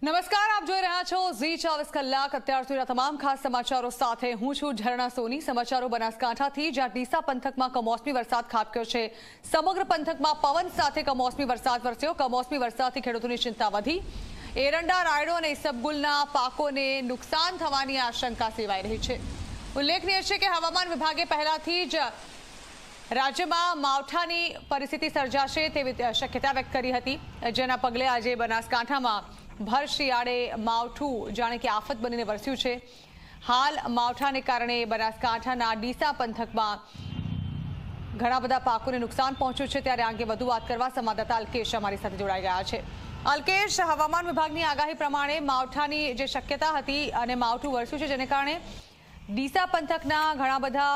નમસ્કાર, આપ જોઈ રહ્યા છો ઝી 24 કલાક અત્યાર સુધીના તમામ ખાસ સમાચારો સાથે હું છું ઝરણા સોની। સમાચારો બનાસકાંઠાથી, જ્યાં ડીસા પંથકમાં કમોસમી વરસાદ ખાબક્યો છે। સમગ્ર પંથકમાં પવન સાથે કમોસમી વરસાદ વરસ્યો। કમોસમી વરસાદથી ખેડૂતોની ચિંતા વધી। એરંડા, રાયડો અને ઇસબગુલના પાકોને નુકસાન થવાની આશંકા સેવાઈ રહી છે। ઉલ્લેખનીય છે કે હવામાન વિભાગે પહેલાથી જ રાજ્યમાં માવઠાની પરિસ્થિતિ સર્જાશે તેવી શક્યતા વ્યક્ત કરી હતી, જેના પગલે આજે બનાસકાંઠામાં ભર શિયાળે માવઠું જાણે કે આફત બનીને વરસ્યું છે। હાલ માવઠાને કારણે બનાસકાંઠાના ડીસા પંથકમાં ઘણા બધા પાકોને નુકસાન પહોંચ્યું છે। ત્યારે આ અંગે વધુ વાત કરવા સંવાદદાતા અલ્કેશ અમારી સાથે જોડાઈ ગયા છે। અલ્કેશ, હવામાન વિભાગની આગાહી પ્રમાણે માવઠાની જે શક્યતા હતી અને માવઠું વરસ્યું છે, જેને કારણે ડીસા પંથકના ઘણા બધા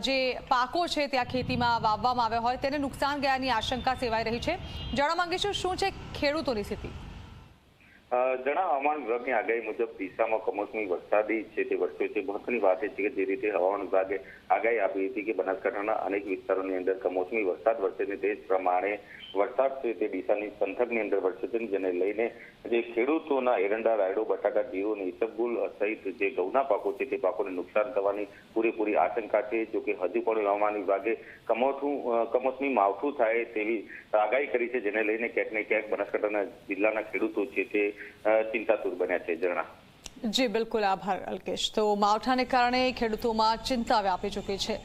જે પાકો છે ત્યાં ખેતીમાં વાવવામાં આવ્યા હોય તેને નુકસાન ગયાની આશંકા સેવાઈ રહી છે। જાણવા માંગીશું શું છે ખેડૂતોની સ્થિતિ? હવામાન વિભાગની આગાહી મુજબ ડીસામાં કમોસમી વરસાદી છે તે વરસ્યો છે। મહત્વની વાત એ છે કે જે રીતે હવામાન વિભાગે આગાહી આપી હતી કે બનાસકાંઠાના અનેક વિસ્તારોની અંદર કમોસમી વરસાદ વરસે છે, તે જ પ્રમાણે વરસાદ છે તે ડીસાની પંથકની અંદર વરસ્યો છે, જેને લઈને જે ખેડૂતોના એરંડા, રાયડો, બટાકા, જીરું અને ઇસબગુલ સહિત જે ઘઉંના પાકો છે તે પાકોને નુકસાન થવાની પૂરેપૂરી આશંકા છે। જોકે હજુ પણ હવામાન વિભાગે કમોસમી માવઠું થાય તેવી આગાહી કરી છે, જેને લઈને ક્યાંક ને ક્યાંક બનાસકાંઠાના જિલ્લાના ખેડૂતો છે તે ચિંતાતુર બન્યા છે। જણા જી બિલકુલ, આભાર અલ્કેશ। તો માવઠાને કારણે ખેડૂતોમાં ચિંતા વ્યાપી ચૂકી છે।